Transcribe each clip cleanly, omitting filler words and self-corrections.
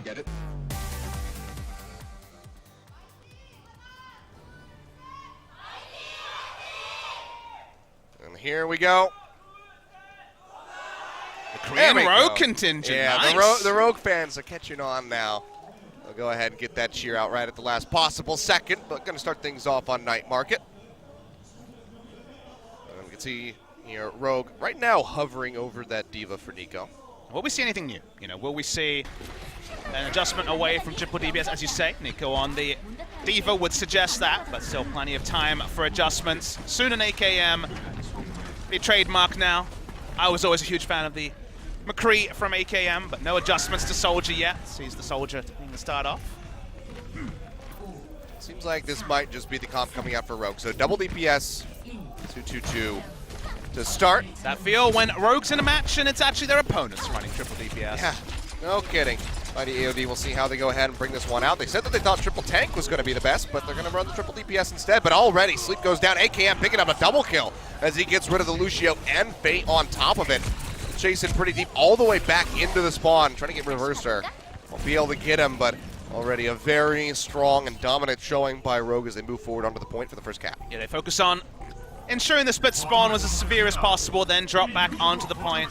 get it. And here we go. The Korean Rogue contingent. Yeah, nice. the Rogue fans are catching on now. They'll go ahead and get that cheer out right at the last possible second, but going to start things off on Night Market. And we can see here Rogue right now hovering over that D.Va for Nico. Will we see anything new? You know, will we see an adjustment away from triple DPS, as you say? Nico on the D.Va would suggest that, but still plenty of time for adjustments. Soon an AKM, the trademark now. I was always a huge fan of the McCree from AKM, but no adjustments to Soldier yet. Sees the Soldier taking the start off. Seems like this might just be the comp coming out for Rogue. So double DPS, 2-2-2 to start. That feel when Rogue's in a match and it's actually their opponents running triple DPS. Yeah, no kidding. Mighty AOD, we'll see how they go ahead and bring this one out. They said that they thought triple tank was going to be the best, but they're going to run the triple DPS instead. But already, Sleep goes down. AKM picking up a double kill as he gets rid of the Lucio and Fate on top of it. Chasing pretty deep all the way back into the spawn, trying to get Reverser. Won't be able to get him, but already a very strong and dominant showing by Rogue as they move forward onto the point for the first cap. Yeah, they focus on ensuring the split spawn was as severe as possible, then drop back onto the point.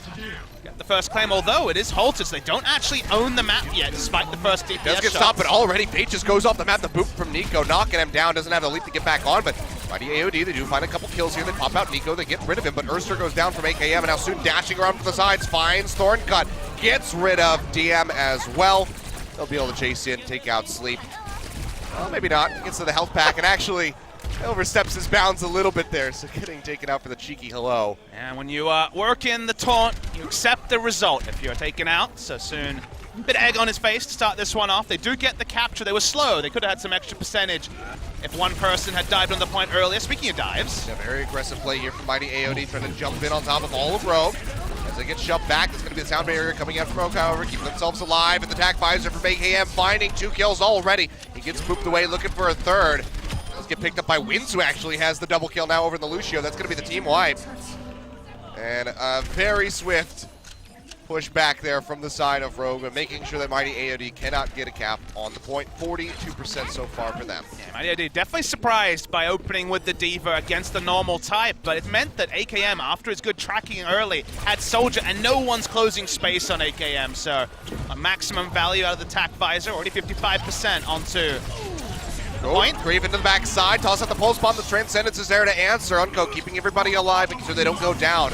Get the first claim, although it is halted, so they don't actually own the map yet, despite the first DPS Does get shots. stopped, but already Fate just goes off the map. The boot from Nico, knocking him down. Doesn't have the leap to get back on, but Mighty AOD, they do find a couple kills here. They pop out Nico, they get rid of him, but Urster goes down from AKM, and now soon dashing around to the sides, finds Thorncut, gets rid of DM as well. They'll be able to chase in, take out Sleep. Well, maybe not. Gets to the health pack, and actually oversteps his bounds a little bit there, so getting taken out for the cheeky hello. And when you work in the taunt, you accept the result if you're taken out. So soon, a bit of egg on his face to start this one off. They do get the capture. They were slow. They could have had some extra percentage if one person had dived on the point earlier. Speaking of dives. Yeah, very aggressive play here from Mighty AOD, trying to jump in on top of all of Rogue. As they get shoved back, there's going to be the sound barrier coming out from Rogue, however, keeping themselves alive. And the attack visor from AKM, finding 2 kills already. He gets pooped away, looking for a third. Get picked up by Wins, who actually has the double kill now over the Lucio. That's going to be the team wipe. And a very swift push back there from the side of Rogue, and making sure that Mighty AOD cannot get a cap on the point. 42% so far for them. Yeah, Mighty AOD definitely surprised by opening with the D.Va against the normal type, but it meant that AKM, after his good tracking early, had Soldier, and no one's closing space on AKM, so a maximum value out of the attack visor, already 55% onto point. Grave into the backside, toss out the pulse bomb. The Transcendence is there to answer. Unco keeping everybody alive, making sure they don't go down.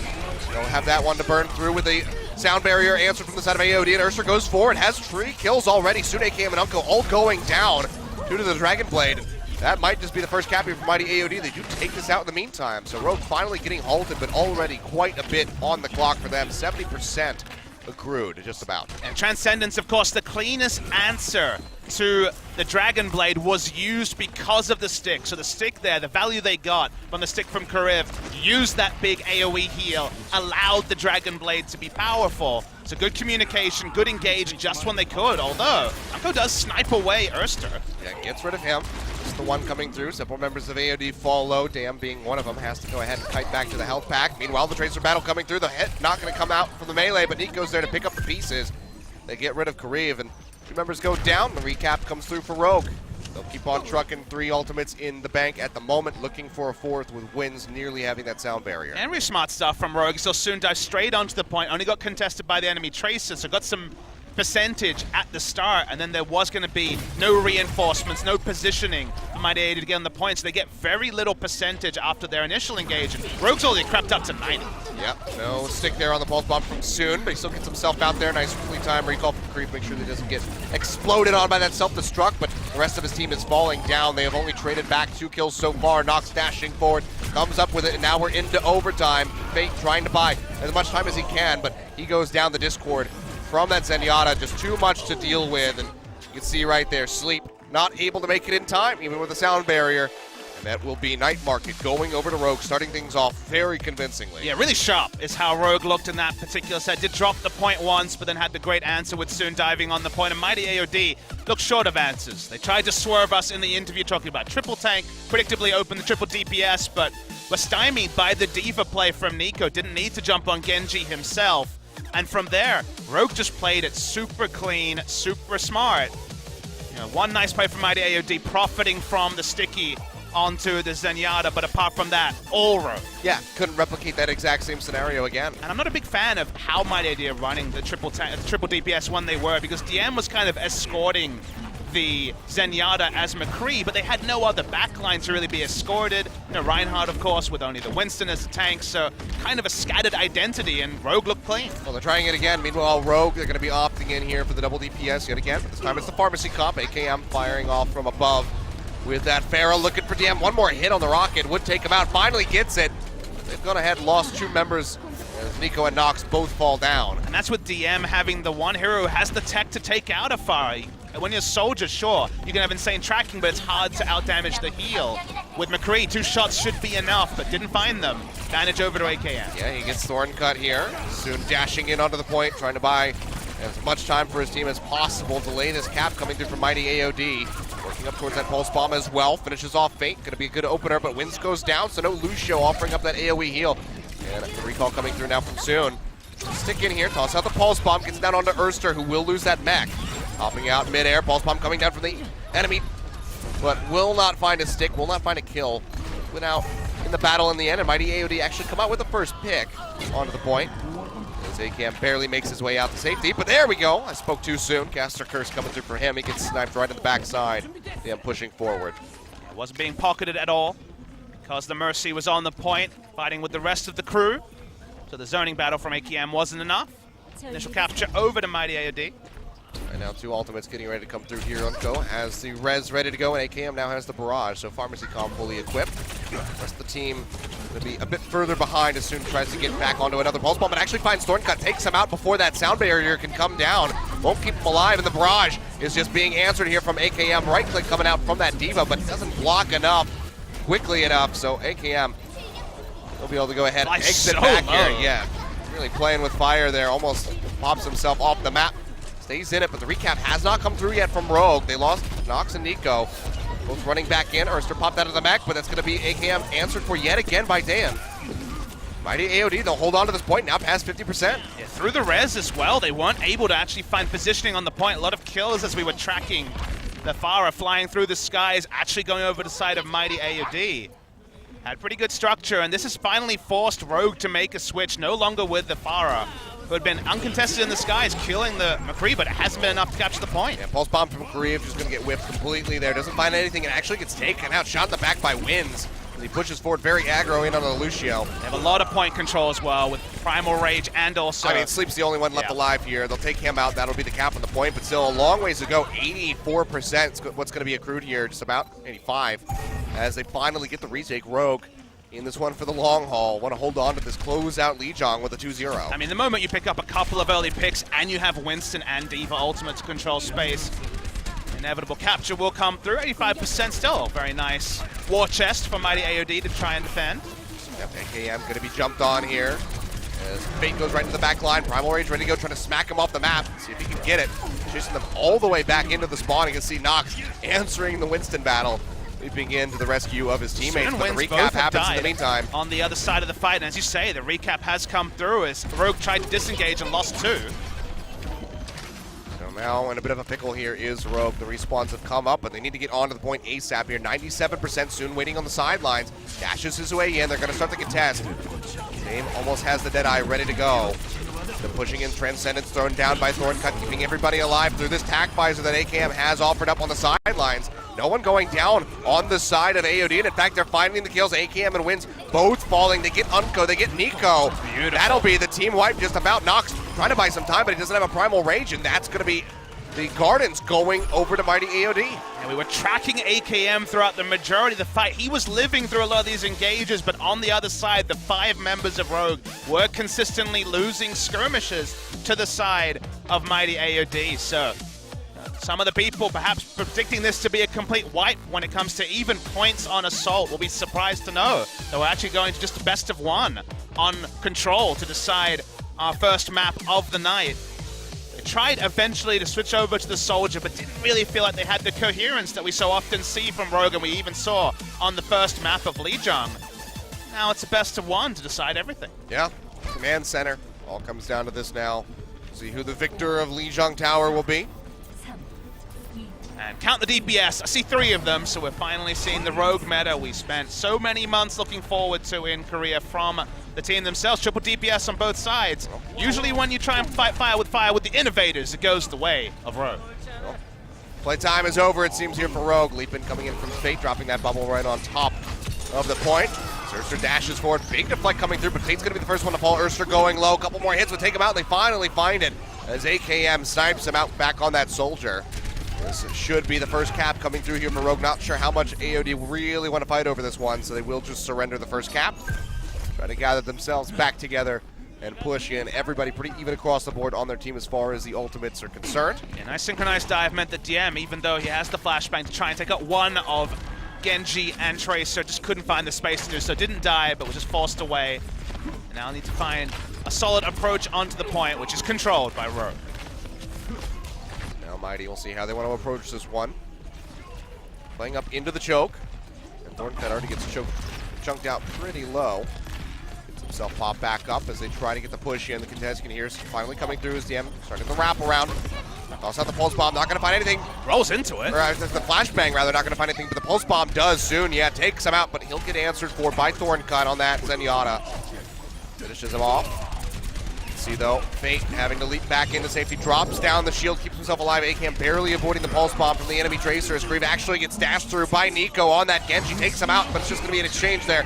Don't have that one to burn through with the sound barrier answered from the side of AOD, and Ursa goes forward, has 3 kills already. Soon AKM and Unco all going down due to the Dragon Blade. That might just be the first cap here for Mighty AOD. They do take this out in the meantime. So Rogue finally getting halted, but already quite a bit on the clock for them. 70% accrued, just about. And Transcendence, of course, the cleanest answer to the Dragon Blade was used because of the stick. So the stick there, the value they got from the stick from Kariv, used that big AoE heal, allowed the Dragon Blade to be powerful. So good communication, good engage just when they could, although Unco does snipe away Urster. Yeah, gets rid of him. Just the one coming through. Several members of AOD fall low. Dam being one of them has to go ahead and kite back to the health pack. Meanwhile, the Tracer battle coming through. The hit not going to come out from the melee, but Nico's there to pick up the pieces. They get rid of Kariv, and 2 members go down. The recap comes through for Rogue. They'll keep on trucking 3 ultimates in the bank at the moment, looking for a 4th with Wins nearly having that sound barrier. And really smart stuff from Rogue. They'll soon dive straight onto the point. Only got contested by the enemy Tracer, so got some percentage at the start, and then there was going to be no reinforcements, no positioning for Mighty AOD to get on the point, so they get very little percentage after their initial engagement. Rogue's already crept up to 90. Yep, no stick there on the pulse bomb from Soon, but he still gets himself out there. Nice quickly time recall from Creep, make sure that he doesn't get exploded on by that self-destruct, but the rest of his team is falling down. They have only traded back 2 kills so far. Nox dashing forward, comes up with it, and now we're into overtime. Fate trying to buy as much time as he can, but he goes down the Discord from that Zenyatta, just too much to deal with, and you can see right there, Sleep not able to make it in time, even with the sound barrier, and that will be Night Market going over to Rogue, starting things off very convincingly. Yeah, really sharp is how Rogue looked in that particular set. Did drop the point once, but then had the great answer with Soon diving on the point, and Mighty AOD looked short of answers. They tried to swerve us in the interview talking about triple tank, predictably opened the triple DPS, but were stymied by the D.Va play from Nico. Didn't need to jump on Genji himself. And from there, Rogue just played it super clean, super smart. You know, one nice play from Mighty AOD, profiting from the sticky onto the Zenyatta, but apart from that, all Rogue. Yeah, couldn't replicate that exact same scenario again. And I'm not a big fan of how Mighty AOD are running the triple DPS when they were, because DM was kind of escorting the Zenyatta as McCree, but they had no other backline to really be escorted. You know, Reinhardt, of course, with only the Winston as a tank, so kind of a scattered identity, and Rogue looked clean. Well, they're trying it again. Meanwhile, Rogue, they're going to be opting in here for the double DPS yet again. This time it's the Pharmacy comp. AKM firing off from above with that Pharah looking for DM. One more hit on the rocket would take him out. Finally gets it. They've gone ahead and lost 2 members as Nico and Nox both fall down. And that's with DM having the one hero who has the tech to take out a Pharah. When you're a soldier, sure, you can have insane tracking, but it's hard to outdamage the heal. With McCree, 2 shots should be enough, but didn't find them. Advantage over to AKM. Yeah, he gets Thorn cut here. Soon dashing in onto the point, trying to buy as much time for his team as possible. Delay this cap coming through from Mighty AOD. Working up towards that Pulse Bomb as well. Finishes off Fate. Going to be a good opener, but Wins goes down, so no Lucio offering up that AoE heal. And the recall coming through now from Soon. Stick in here, toss out the Pulse Bomb, gets down onto Erster, who will lose that mech. Hopping out midair, Pulse Bomb coming down from the enemy, but will not find a stick, will not find a kill. Went out in the battle in the end, and Mighty AOD actually come out with the first pick onto the point. As AKM barely makes his way out to safety, but there we go. I spoke too soon. Caster Curse coming through for him. He gets sniped right in the backside. Yeah, pushing forward. It wasn't being pocketed at all because the Mercy was on the point, fighting with the rest of the crew. So the zoning battle from AKM wasn't enough. Initial capture over to Mighty AOD. Right now, 2 ultimates getting ready to come through here on Go. Has the res ready to go, and AKM now has the barrage. So Pharmacy comp fully equipped. The rest of the team going to be a bit further behind as Soon tries to get back onto another Pulse Bomb, but actually finds Thorncut, takes him out before that sound barrier can come down. Won't keep him alive, and the barrage is just being answered here from AKM. Right click coming out from that Diva, but doesn't block enough, quickly enough. So AKM will be able to go ahead and exit back here. Yeah, really playing with fire there. Almost pops himself off the map. Stays in it, but the recap has not come through yet from Rogue. They lost Nox and Nico. Both running back in. Erster popped out of the mech, but that's going to be AKM answered for yet again by Dan. Mighty AOD, they'll hold on to this point now past 50%. Yeah, through the res as well, they weren't able to actually find positioning on the point. A lot of kills as we were tracking the Pharah flying through the skies, actually going over the side of Mighty AOD. Had pretty good structure, and this has finally forced Rogue to make a switch, no longer with the Pharah, who had been uncontested in the skies, killing the McCree, but it hasn't been enough to capture the point. Yeah, Pulse Bomb from McCree, just going to get whipped completely there. Doesn't find anything, and actually gets taken out, shot in the back by Wins. He pushes forward very aggro in on the Lucio. They have a lot of point control as well with Primal Rage and also... I mean, Sleep's the only one left alive here. They'll take him out. That'll be the cap on the point, but still a long ways to go. 84% is what's going to be accrued here, just about 85, as they finally get the retake. Rogue in this one for the long haul. Want to hold on to this closeout Jiang with a 2-0. I mean, the moment you pick up a couple of early picks and you have Winston and Diva ultimate to control space, inevitable capture will come through. 85% still. Very nice war chest from Mighty AOD to try and defend. Yep, AKM going to be jumped on here. As Fate goes right into the back line. Primal Rage ready to go, trying to smack him off the map. See if he can get it. Chasing them all the way back into the spawn. You can see Nox answering the Winston battle. Leaping in to the rescue of his teammates, but the recap happens in the meantime. On the other side of the fight, and as you say, the recap has come through as Rogue tried to disengage and lost 2. So now in a bit of a pickle here is Rogue. The respawns have come up, but they need to get onto the point ASAP here. 97% Soon waiting on the sidelines. Dashes his way in. They're going to start the contest. Dame almost has the Deadeye ready to go. They're pushing in Transcendence, thrown down by Thorncut, keeping everybody alive through this tac visor that AKM has offered up on the sidelines. No one going down on the side of AOD, and in fact, they're finding the kills. AKM and Wins both falling. They get Unco, they get Nico. Beautiful. That'll be the team wipe just about. Nox trying to buy some time, but he doesn't have a Primal Rage, and that's going to be the Gardens going over to Mighty AOD. And we were tracking AKM throughout the majority of the fight. He was living through a lot of these engages, but on the other side, the 5 members of Rogue were consistently losing skirmishes to the side of Mighty AOD. So some of the people perhaps predicting this to be a complete wipe when it comes to even points on Assault will be surprised to know that we're actually going to just a best of 1 on Control to decide our first map of the night. Tried eventually to switch over to the Soldier, but didn't really feel like they had the coherence that we so often see from Rogue, and we even saw on the first map of Jiang. Now it's a best of 1 to decide everything. Yeah, Command Center All comes down to this now. See who the victor of Lijiang Tower will be. And count the DPS. I see 3 of them, so we're finally seeing the rogue meta we spent so many months looking forward to in Korea from the team themselves. Triple DPS on both sides. Usually when you try and fight fire with the innovators, it goes the way of rogue. Playtime is over, it seems, here for Rogue. Leapin coming in from Fate, dropping that bubble right on top of the point. Urster dashes forward, big deflect coming through, but Fate's gonna be the first one to fall. Urster going low, a couple more hits would take him out, and they finally find it as AKM snipes him out back on that soldier. This should be the first cap coming through here for Rogue. Not sure how much AOD really want to fight over this one, so they will just surrender the first cap. Try to gather themselves back together and push in. Everybody pretty even across the board on their team as far as the ultimates are concerned. A nice synchronized dive meant that DM, even though he has the flashbang to try and take out one of Genji and Tracer, just couldn't find the space to do so. Didn't die, but was just forced away. And now need to find a solid approach onto the point, which is controlled by Rogue. Now Mighty will see how they want to approach this one. Playing up into the choke. And Thorncut already gets chunked out pretty low. Himself pop back up as they try to get the push in. The contest can hear finally coming through as DM starting the wrap around. Toss out the pulse bomb, not going to find anything. Rolls into it. Or the flashbang rather, not going to find anything, but the pulse bomb does soon. Yeah, takes him out, but he'll get answered for by Thorncut on that. Zenyatta finishes him off. See though, Fate having to leap back into safety, drops down the shield, keeps himself alive. AKM barely avoiding the pulse bomb from the enemy Tracer as Grieve actually gets dashed through by Nico on that Genji, takes him out, but it's just going to be an exchange there.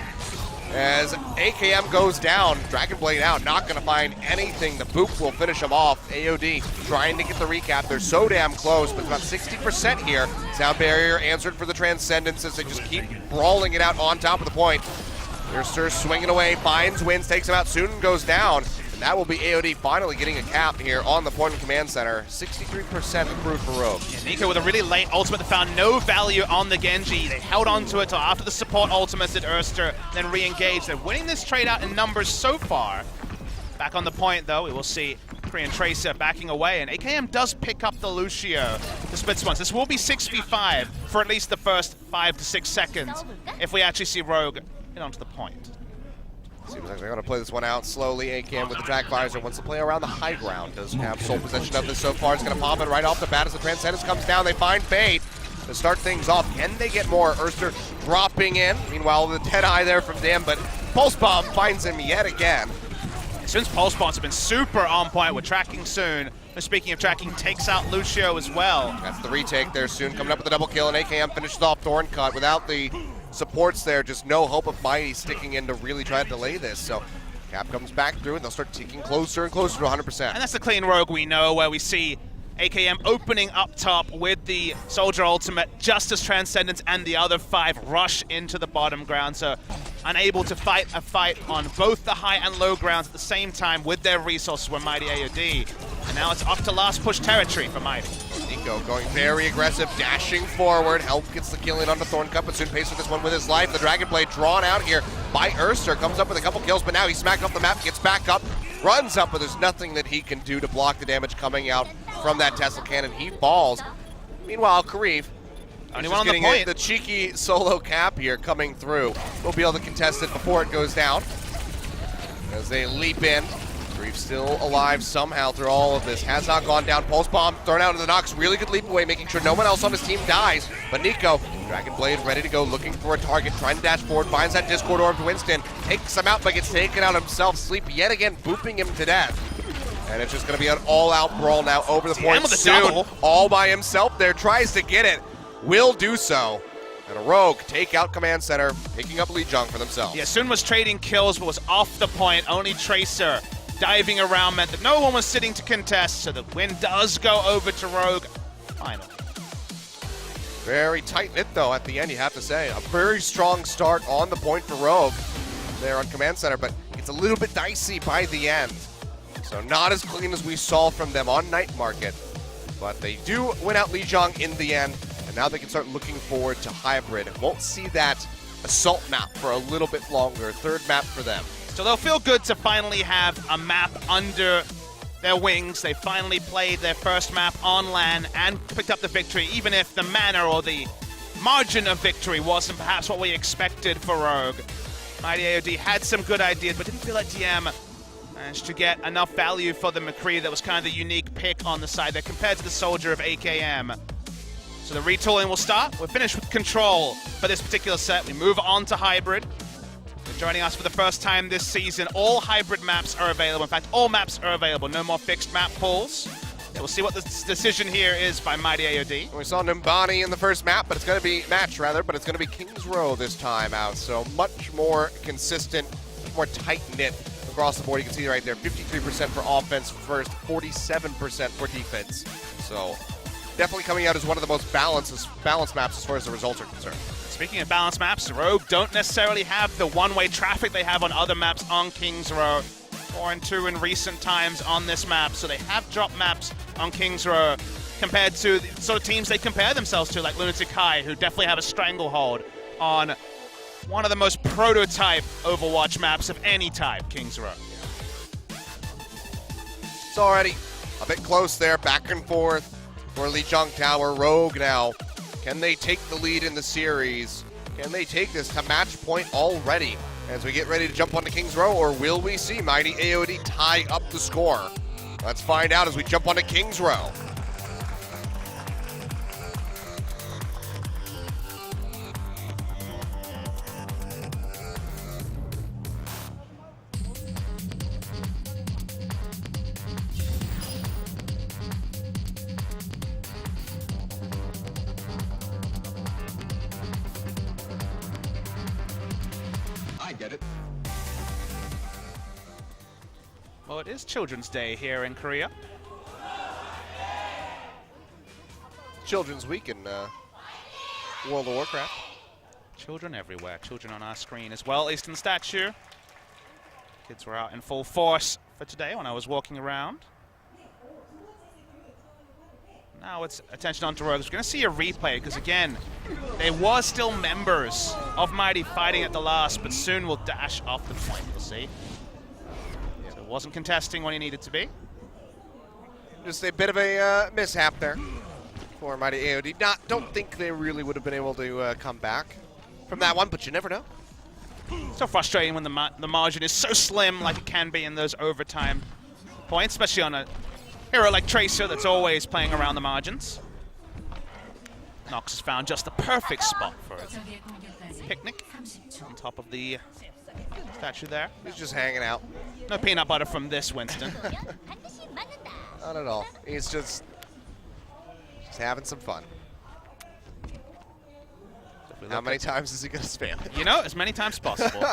As AKM goes down, Dragon Blade out, not going to find anything. The boop will finish him off. AOD trying to get the recap. They're so damn close, but about 60% here. Sound Barrier answered for the Transcendence as they just keep brawling it out on top of the point. Urster swinging away, finds, wins, takes him out, soon goes down. And that will be AOD finally getting a cap here on the point and command center. 63% improved for Rogue. Yeah, Nico with a really late ultimate that found no value on the Genji. They held on to it till after the support ultimates at Urster, then re-engaged. They're winning this trade out in numbers so far. Back on the point though, we will see Korean Tracer backing away, and AKM does pick up the Lucio, the split ones. This will be 6v5 for at least the first 5 to 6 seconds if we actually see Rogue get onto the point. Seems like they're going to play this one out slowly. AKM with the track visor wants to play around the high ground. Doesn't have sole possession of this so far. It's going to pop it right off the bat as the Transcendence comes down. They find Fate to start things off. Can they get more? Urster dropping in. Meanwhile, the Deadeye there from Dim, but Pulse Bomb finds him yet again. Since Pulse Bombs have been super on point, we're tracking soon. And speaking of tracking, takes out Lucio as well. That's the retake there soon. Coming up with a double kill, and AKM finishes off Thorncut without the supports there. Just no hope of Mighty sticking in to really try to delay this. So Cap comes back through, and they'll start ticking closer and closer to 100%. And that's the clean Rogue we know, where we see AKM opening up top with the Soldier ultimate, just as Transcendence and the other 5 rush into the bottom ground. So unable to fight a fight on both the high and low grounds at the same time with their resources were Mighty AOD. And now it's up to last push territory for Mighty. Nico going very aggressive, dashing forward. Help gets the kill in onto Thorncut, but soon pays for this one with his life. The Dragon Blade drawn out here by Urster, comes up with a couple kills, but now he's smacked off the map, gets back up, runs up, but there's nothing that he can do to block the damage coming out from that Tesla cannon. He falls. Meanwhile, Kareev only just one on the getting point. the cheeky solo cap here coming through. We'll be able to contest it before it goes down as they leap in. Kareev still alive somehow through all of this. Has not gone down. Pulse Bomb thrown out of the Nox. Really good leap away, making sure no one else on his team dies. But Nico, Dragon Blade ready to go, looking for a target, trying to dash forward, finds that Discord Orb to Winston, takes him out, but gets taken out himself. Sleep yet again, booping him to death. And it's just going to be an all-out brawl now over the point with a soon. double. All by himself there, tries to get it, will do so. And a Rogue take out Command Center, picking up Lijiang for themselves. Yeah, Sun was trading kills, but was off the point. Only Tracer diving around meant that no one was sitting to contest, so the win does go over to Rogue. Finally. Very tight-knit, though, at the end, you have to say. A very strong start on the point for Rogue there on Command Center, but it's a little bit dicey by the end. So not as clean as we saw from them on Night Market, but they do win out Lijiang in the end, and now they can start looking forward to Hybrid. Won't see that Assault map for a little bit longer, 3rd map for them. So they'll feel good to finally have a map under their wings. They finally played their first map on LAN and picked up the victory, even if the manner or the margin of victory wasn't perhaps what we expected for Rogue. Mighty AOD had some good ideas, but didn't feel like DM Managed to get enough value for the McCree that was kind of the unique pick on the side there compared to the Soldier of AKM. So the retooling will start. We're finished with Control for this particular set. We move on to Hybrid. Joining us for the first time this season, all Hybrid maps are available. In fact, all maps are available. No more fixed map pools. Yeah, we'll see what the decision here is by Mighty AOD. We saw Nimbani in the first map, but it's going to be but it's going to be King's Row this time out. So much more consistent, more tight-knit across the board. You can see right there, 53% for offense first, 47% for defense. So definitely coming out as one of the most balanced maps as far as the results are concerned. Speaking of balanced maps, Rogue don't necessarily have the one-way traffic they have on other maps on King's Row, 4-2 in recent times on this map, so they have dropped maps on King's Row compared to the sort of teams they compare themselves to, like Lunatic-Hai, who definitely have a stranglehold on one of the most prototype Overwatch maps of any type, King's Row. It's already a bit close there, back and forth for Jiang Tower. Rogue now. Can they take the lead in the series? Can they take this to match point already as we get ready to jump onto King's Row, or will we see Mighty AOD tie up the score? Let's find out as we jump onto King's Row. Get it. Well, it is Children's Day here in Korea. Children's Week in World of Warcraft. Children everywhere. Children on our screen as well, at least in the statue. Kids were out in full force for today when I was walking around. Now it's attention onto Rogues. We're going to see a replay because, again, they were still members of Mighty fighting at the last, but soon will dash off the point, we'll see. So it wasn't contesting when he needed to be. Just a bit of a mishap there for Mighty AOD. Don't think they really would have been able to come back from that one, but you never know. So frustrating when the margin is so slim like it can be in those overtime points, especially on a hero like Tracer that's always playing around the margins. Nox has found just the perfect spot for a picnic on top of the statue there. He's just hanging out. No peanut butter from this Winston. Not at all. He's just having some fun. How many times is he going to spam it? You know, as many times as possible.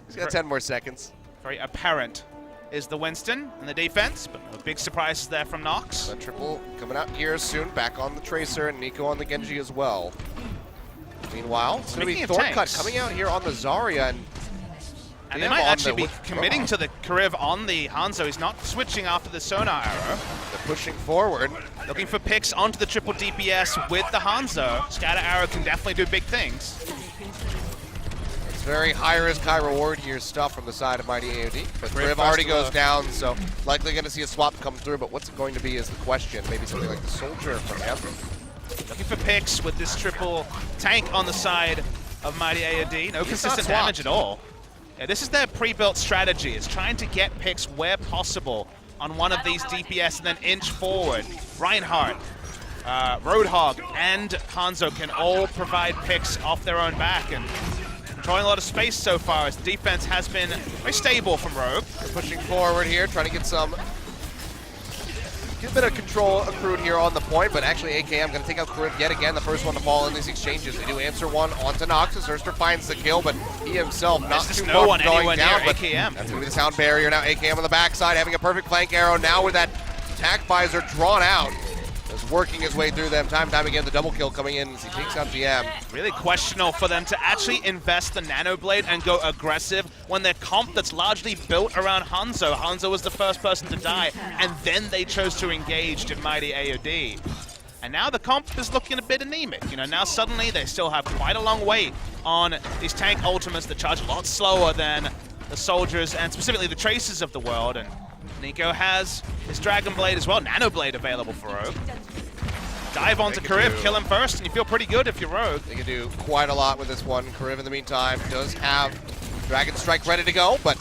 He's got 10 more seconds. Very apparent is the Winston in the defense, but no big surprises there from Nox. The triple coming out here soon, back on the Tracer, and Nico on the Genji as well. Meanwhile, it's going to be Thorncut coming out here on the Zarya, and they might actually be committing to the Kariv on the Hanzo. He's not switching after the sonar arrow. They're pushing forward. Looking for picks onto the triple DPS with the Hanzo. Scatter arrow can definitely do big things. It's very high risk, high reward here stuff from the side of Mighty AOD. But Kariv Kariv already goes down, so likely going to see a swap come through, but what's it going to be is the question. Maybe something like the Soldier from him. Looking for picks with this triple tank on the side of Mighty AOD. No consistent damage at all. Yeah, this is their pre-built strategy. It's trying to get picks where possible on one of these DPS and then inch forward. Reinhardt, Roadhog, and Hanzo can all provide picks off their own back and controlling a lot of space so far as defense has been very stable from Rogue. They're pushing forward here, trying to get a bit of control accrued here on the point, but actually AKM going to take out Kariv yet again, the first one to fall in these exchanges. They do answer one onto Nox. Zerster finds the kill, but he himself not too far from going down. But AKM. That's going to be the sound barrier now. AKM on the backside, having a perfect flank arrow now with that attack visor drawn out. Just working his way through them time and time again. The double kill coming in as he takes out GM. Really questionable for them to actually invest the Nano Blade and go aggressive when their comp that's largely built around Hanzo. Hanzo was the first person to die, and then they chose to engage in Mighty AOD. And now the comp is looking a bit anemic. You know, now suddenly they still have quite a long wait on these tank ultimates that charge a lot slower than the soldiers and specifically the Tracers of the world. And Nico has his Dragon Blade as well, Nano Blade available for Rogue. Dive onto Kariv, kill him first, and you feel pretty good if you're Rogue. They can do quite a lot with this one. Kariv, in the meantime, does have Dragon Strike ready to go, but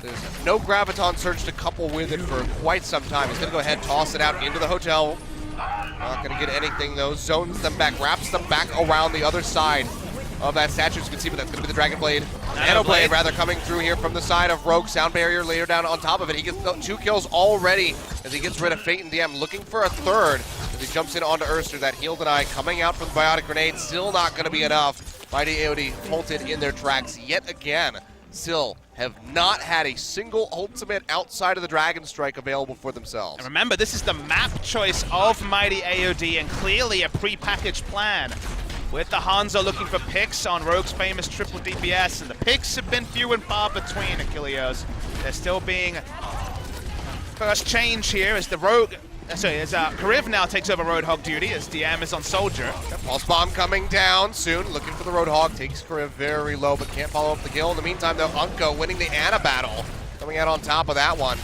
There's no Graviton Surge to couple with it for quite some time. He's going to go ahead, toss it out into the hotel. Not going to get anything, though. Zones them back, wraps them back around the other side of that statue. As you can see, but that's going to be the Dragon Blade. Nano Blade, rather, coming through here from the side of Rogue. Sound Barrier later down on top of it. He gets 2 kills already as he gets rid of Fate and DM. Looking for a third as he jumps in onto Urster. That healed an eye coming out from the Biotic Grenade. Still not going to be enough. Mighty AOD halted in their tracks yet again. Still have not had a single ultimate outside of the Dragon Strike available for themselves. And remember, this is the map choice of Mighty AOD and clearly a pre-packaged plan. With the Hanzo looking for picks on Rogue's famous triple DPS, and the picks have been few and far between, Achilleos. They're still being first change here as the Rogue, as Kariv now takes over Roadhog duty as DM is on Soldier. Pulse Bomb coming down soon, looking for the Roadhog, takes Kariv very low, but can't follow up the kill. In the meantime, though, Unco winning the Ana battle, coming out on top of that one.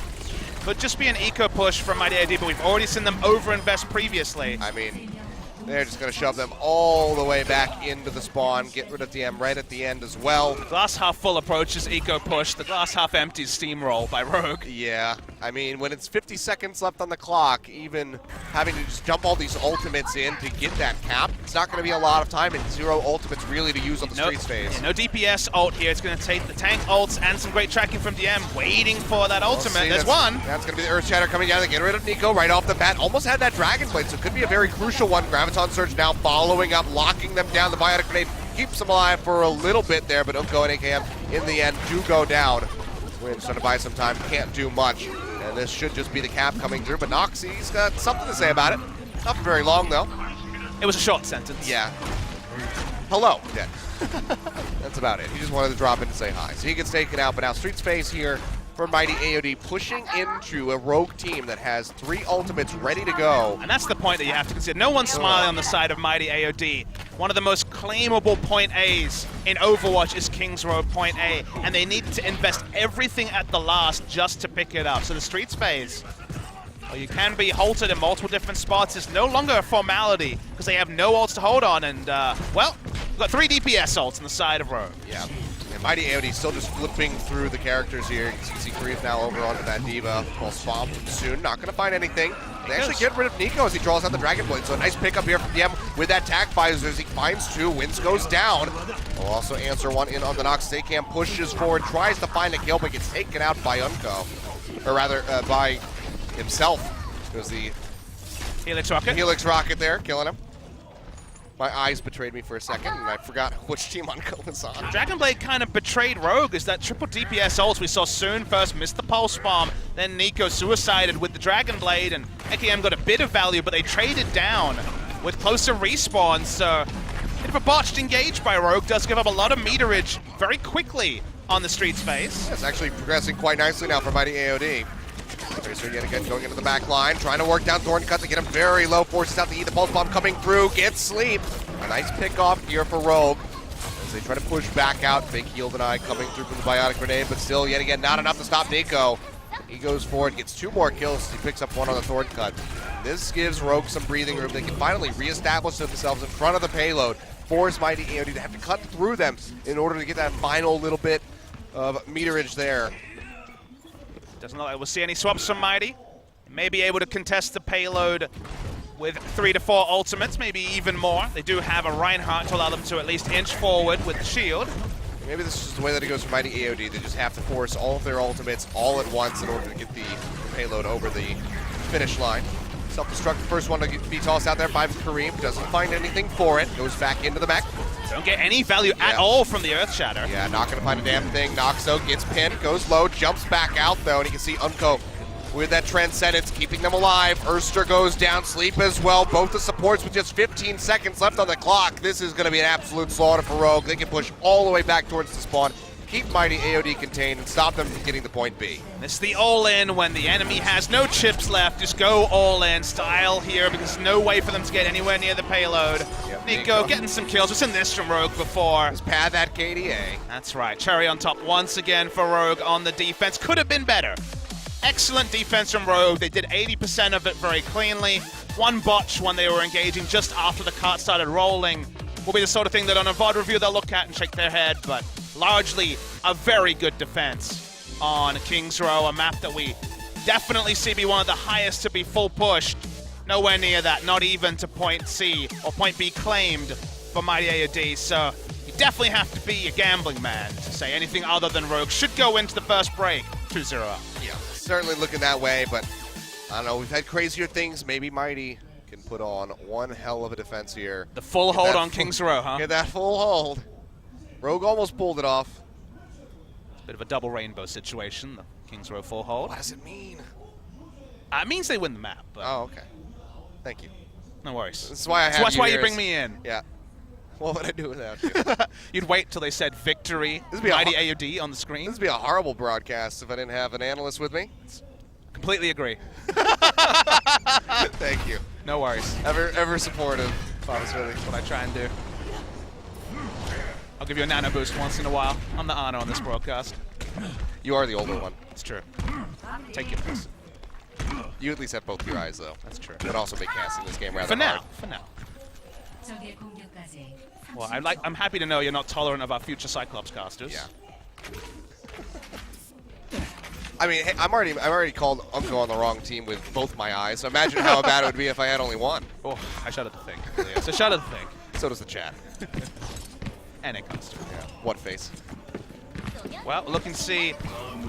Could just be an eco push from Mighty AOD, but we've already seen them overinvest previously. I mean, they're just going to shove them all the way back into the spawn, get rid of DM right at the end as well. The glass half full approach is eco push, the glass half empty is steamroll by Rogue. Yeah, I mean, when it's 50 seconds left on the clock, even having to just jump all these ultimates in to get that cap, it's not going to be a lot of time and 0 ultimates really to use on the streets phase. Yeah, no DPS ult here, it's going to take the tank ults and some great tracking from DM, waiting for that ultimate. There's one. That's going to be the Earth Shatter coming down to get rid of Nico right off the bat. Almost had that Dragon Blade, so it could be a very crucial one. Graviton Surge now following up, locking them down. The Biotic Grenade keeps them alive for a little bit there, but Unco and AKM in the end do go down. We're trying to buy some time, can't do much. And this should just be the cap coming through, but Nox, he's got something to say about it. Not very long, though. It was a short sentence. Yeah. Hello, dead. That's about it. He just wanted to drop in to say hi. So he gets taken out, but now Street Space here for Mighty AOD, pushing into a Rogue team that has 3 ultimates ready to go. And that's the point that you have to consider. No one's smiling on the side of Mighty AOD. One of the most claimable point A's in Overwatch is King's Road point A, and they need to invest everything at the last just to pick it up. So the Streets phase, well, you can be halted in multiple different spots, is no longer a formality because they have no ults to hold on, and well, we've got 3 DPS ults on the side of Rogue. Yeah. And Mighty AOD still just flipping through the characters here. You can see Kariv now over onto that Diva. Well, Swamp soon, not going to find anything. They actually get rid of Nico as he draws out the Dragon Blade. So a nice pickup here from DM with that Tac Visor as he finds 2. Wins goes down. Will also answer one in on the Nox. Staycam pushes forward, tries to find a kill, but gets taken out by Unco. Or rather, by himself. It was the Helix Rocket. Helix Rocket there, killing him. My eyes betrayed me for a second, and I forgot which team Unco was on. Dragon Blade kind of betrayed Rogue as that triple DPS ult we saw soon first missed the Pulse Bomb, then Nico suicided with the Dragon Blade, and AKM got a bit of value, but they traded down with closer respawns, so bit of a botched engage by Rogue does give up a lot of meterage very quickly on the Streets phase. It's actually progressing quite nicely now for Mighty AOD. Tracer yet again going into the back line, trying to work down Thorn Cut to get him very low, forces out to eat the Pulse Bomb coming through, gets sleep. A nice pick off here for Rogue as they try to push back out. Fake healed an eye coming through from the Biotic Grenade, but still yet again not enough to stop Nico. He goes forward, gets 2 more kills, he picks up 1 on the Thorn Cut. This gives Rogue some breathing room. They can finally reestablish themselves in front of the payload, force Mighty AOD to have to cut through them in order to get that final little bit of meterage there. Doesn't look like we'll see any swaps from Mighty. May be able to contest the payload with 3 to 4 ultimates, maybe even more. They do have a Reinhardt to allow them to at least inch forward with the shield. Maybe this is just the way that it goes for Mighty AOD. They just have to force all of their ultimates all at once in order to get the payload over the finish line. Self-destruct, the first one to be tossed out there by Kareem. Doesn't find anything for it. Goes back into the mech. Don't get any value at all from the Earth Shatter. Yeah, not going to find a damn thing. Noxo gets pinned, goes low, jumps back out though, and you can see Unco with that Transcendence, keeping them alive. Urster goes down, Sleep as well. Both the supports with just 15 seconds left on the clock. This is going to be an absolute slaughter for Rogue. They can push all the way back towards the spawn, keep Mighty AOD contained, and stop them from getting to point B. It's the all-in when the enemy has no chips left. Just go all-in style here because there's no way for them to get anywhere near the payload. Yep, Nico getting some kills. We've seen this from Rogue before. Just pad that KDA. That's right. Cherry on top once again for Rogue on the defense. Could have been better. Excellent defense from Rogue. They did 80% of it very cleanly. One botch when they were engaging just after the cart started rolling will be the sort of thing that on a VOD review they'll look at and shake their head, but largely a very good defense on King's Row, a map that we definitely see be one of the highest to be full pushed. Nowhere near that, not even to point C or point B claimed for Mighty AOD. So you definitely have to be a gambling man to say anything other than Rogue should go into the first break 2-0 up. Yeah, certainly looking that way, but I don't know, we've had crazier things. Maybe Mighty can put on one hell of a defense here. The full hold on King's Row, huh? Get that full hold. Rogue almost pulled it off. Bit of a double rainbow situation, the King's Row full hold. What does it mean? It means they win the map. But Oh, okay. Thank you. no worries. This is why I have That's why you here bring is- me in. Yeah. What would I do without you? You'd wait till they said victory, This would be a Mighty ho- AOD on the screen. This would be a horrible broadcast if I didn't have an analyst with me. Completely agree. Thank you. No worries. Ever supportive. Really what I try and do. I'll give you a nano boost once in a while. I'm the honor on this broadcast. You are the older one. It's true. Take your piss. You at least have both your eyes, though. That's true. But also make casting this game rather For now. hard. For now. Well, I'm happy to know you're not tolerant of our future Cyclops casters. Yeah. I mean, hey, I'm already called Unco on the wrong team with both my eyes. So imagine how bad it would be if I had only one. Oh, I shudder to think. So shudder to think. So does the chat. And a caster. Yeah. What face? Well, looking to see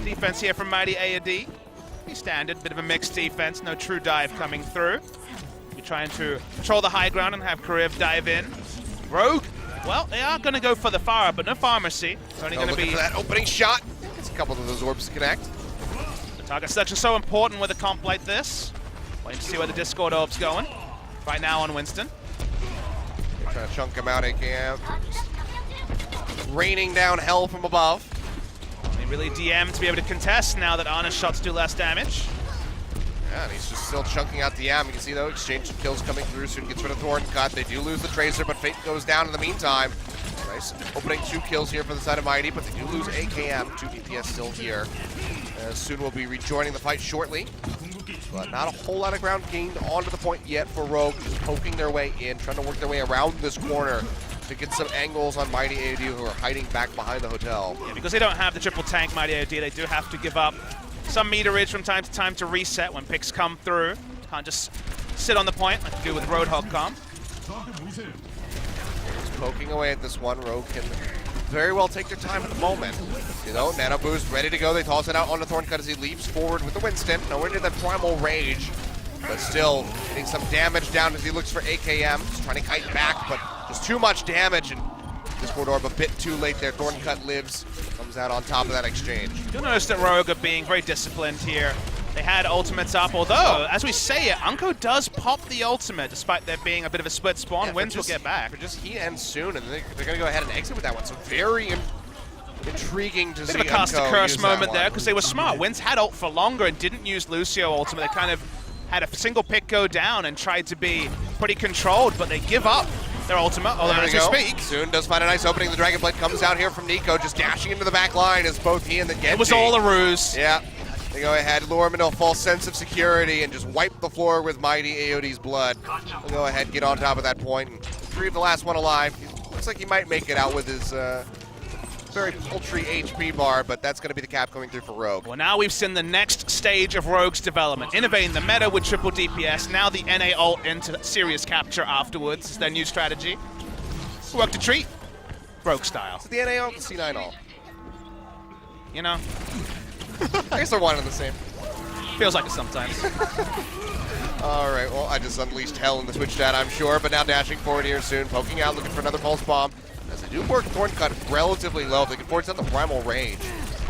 defense here from Mighty AOD. Pretty standard, bit of a mixed defense, no true dive coming through. You're trying to control the high ground and have Kariv dive in. Rogue, well, they are going to go for the fire, but no pharmacy. It's only going to Looking be for that opening shot. It's a couple of those orbs to connect. the target selection so important with a comp like this. Waiting to see where the Discord orb's going. Right now on Winston. They're trying to chunk him out, AKM. Raining down hell from above. They really DM to be able to contest now that Arna's shots do less damage. Yeah, and he's just still chunking out the AM. You can see, though, exchange of kills coming through. Soon gets rid of Thorn Cut. They do lose the Tracer, but Fate goes down in the meantime. Nice opening 2 kills here for the side of Mighty, but they do lose AKM. 2 DPS still here. Soon will be rejoining the fight shortly. But not a whole lot of ground gained onto the point yet for Rogue. Just poking their way in, trying to work their way around this corner to get some angles on Mighty AOD, who are hiding back behind the hotel. Yeah, because they don't have the triple tank Mighty AOD, they do have to give up some meterage from time to time to reset when picks come through. Can't just sit on the point like you do with Roadhog comp. Just poking away at this one. Rogue can very well take their time at the moment. You know, Nano Boost ready to go. They toss it out onto Thorncut as he leaps forward with the Winston. Nowhere near that Primal Rage, but still getting some damage down as he looks for AKM. Just trying to kite back, but just too much damage, and Discord Orb a bit too late there. Thorncut lives, comes out on top of that exchange. You'll notice that Rogue are being very disciplined here. They had ultimates up, although, as we say it, Unco does pop the ultimate, despite there being a bit of a split spawn. Yeah, Wins will get back. For just he ends soon, and they're going to go ahead and exit with that one. So very intriguing to see Bit of a cast a Unco curse use that moment there, one. because they were smart. Wins had ult for longer and didn't use Lucio ultimate. They kind of had a single pick go down and tried to be pretty controlled, but they give up their ultimate, although as we speak. Soon does find a nice opening. The Dragon Blade comes out here from Nico, just dashing into the back line as both he and the Genji. It was all a ruse. Yeah. They go ahead, lure him into a false sense of security and just wipe the floor with Mighty AOD's blood. They'll go ahead, get on top of that point, and retrieve the last one alive. Looks like he might make it out with his very paltry HP bar, but that's going to be the cap coming through for Rogue. Well, now we've seen the next stage of Rogue's development. Innovating the meta with triple DPS, now the NA ult into serious capture afterwards is their new strategy. Work to treat, Rogue style. Is it the NAO or the C9 ult? You know, I guess they're one and the same. feels like it sometimes. All right, well, I just unleashed hell in the Twitch chat, I'm sure, but now dashing forward here soon, poking out, looking for another pulse bomb. As they do work Thorncut relatively low, if they can force down the Primal Rage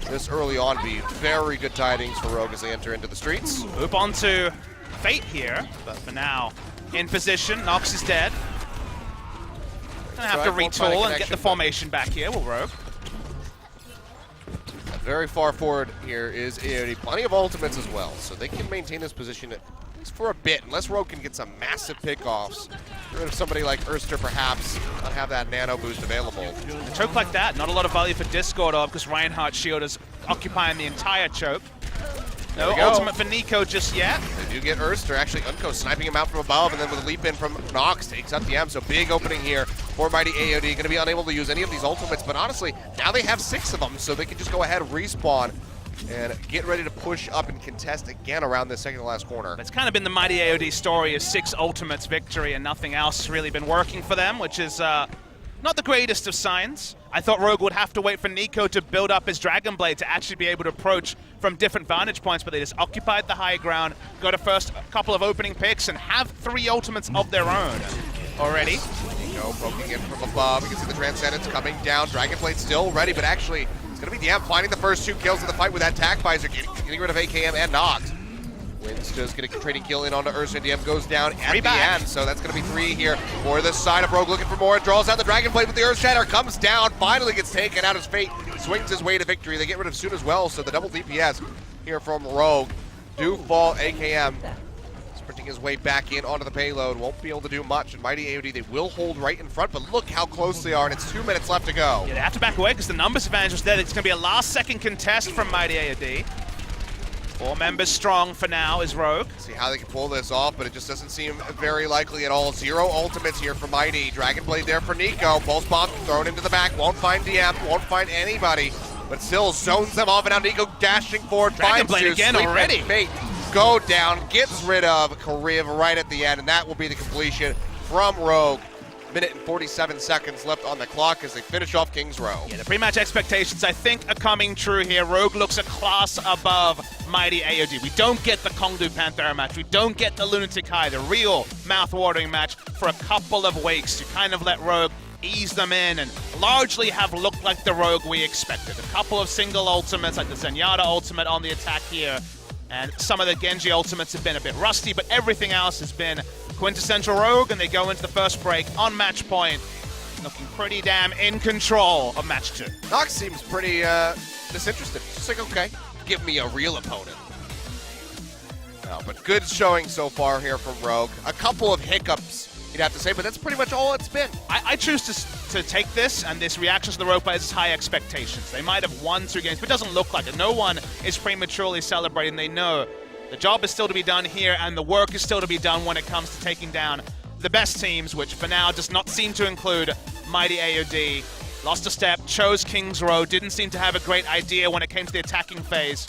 this early on, be very good tidings for Rogue as they enter into the streets. Move on to Fate here, but for now, in position. Nox is dead. Gonna have to retool and get the formation back here, will Rogue. Very far forward here is AOD. Plenty of ultimates as well, so they can maintain this position at least for a bit, unless Rogue can get some massive pickoffs. Get rid of somebody like Erster, perhaps, not have that nano boost available. A choke like that, not a lot of value for Discord Orb because Reinhardt's shield is occupying the entire choke. No ultimate for Nico just yet. They do get Erster, actually Unco sniping him out from above, and then with a leap in from Nox, takes out the M, so big opening here for Mighty AOD. Going to be unable to use any of these ultimates, but honestly, now they have 6 of them, so they can just go ahead and respawn and get ready to push up and contest again around this second to last corner. It's kind of been the mighty AOD story of 6 ultimates victory and nothing else has really been working for them, which is not the greatest of signs. I thought Rogue would have to wait for Nico to build up his Dragon Blade to actually be able to approach from different vantage points, but they just occupied the high ground, got a first couple of opening picks, and have 3 ultimates of their own already. Nico poking in from above. You can see the Transcendence coming down. Dragon Blade still ready, but actually it's going to be DM finding the first 2 kills in the fight with that Tac Visor, getting rid of AKM and Nox. Wynn's just getting a trading kill in onto Ursa, and DM goes down at the end, so that's going to be 3 here for the side of Rogue, looking for more, draws out the Dragon Blade with the Earth Shatter, comes down, finally gets taken out as Fate swings his way to victory. They get rid of Soon as well, so the double DPS here from Rogue do fall. AKM sprinting his way back in onto the payload, won't be able to do much, and mighty AOD, they will hold right in front, but look how close they are, and it's 2 minutes left to go. Yeah, they have to back away because the numbers advantage was there. It's going to be a last-second contest from mighty AOD. 4 members strong for now is Rogue. See how they can pull this off, but it just doesn't seem very likely at all. 0 ultimates here for Mighty. Dragon Blade there for Nico. Pulse Bomb thrown into the back. Won't find DM, won't find anybody, but still zones them off, and now Nico dashing forward. Dragon Blade again already. Fate go down, gets rid of Kariv right at the end, and that will be the completion from Rogue. Minute and 47 seconds left on the clock as they finish off King's Row. Yeah, the pre-match expectations, I think, are coming true here. Rogue looks a class above mighty AOD. We don't get the Kongdoo Panthera match. We don't get the Lunatic-Hai, the real mouth-watering match, for a couple of weeks to kind of let Rogue ease them in and largely have looked like the Rogue we expected. A couple of single ultimates, like the Zenyatta ultimate on the attack here, and some of the Genji ultimates have been a bit rusty, but everything else has been quintessential Rogue, and they go into the first break on match point, looking pretty damn in control of match 2. Nox seems pretty disinterested. Just like, okay, give me a real opponent. No, but good showing so far here from Rogue. A couple of hiccups, you'd have to say, but that's pretty much all it's been. I choose to take this and this reaction to the Rogue players as high expectations. They might have won 2 games, but it doesn't look like it. No one is prematurely celebrating. They know the job is still to be done here, and the work is still to be done when it comes to taking down the best teams, which for now does not seem to include mighty AOD. Lost a step, chose King's Row, didn't seem to have a great idea when it came to the attacking phase.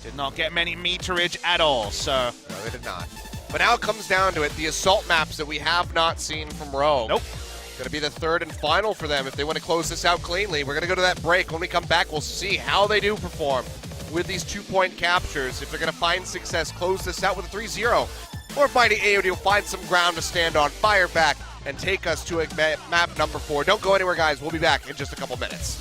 Did not get many meterage at all, so... No, they did not. But now it comes down to it, the assault maps that we have not seen from Rogue. Nope. Going to be the 3rd and final for them if they want to close this out cleanly. We're going to go to that break. When we come back, we'll see how they do perform with these 2-point captures. If they're going to find success, close this out with a 3-0. Or if mighty AOD will find some ground to stand on, fire back, and take us to map number 4. Don't go anywhere, guys. We'll be back in just a couple minutes.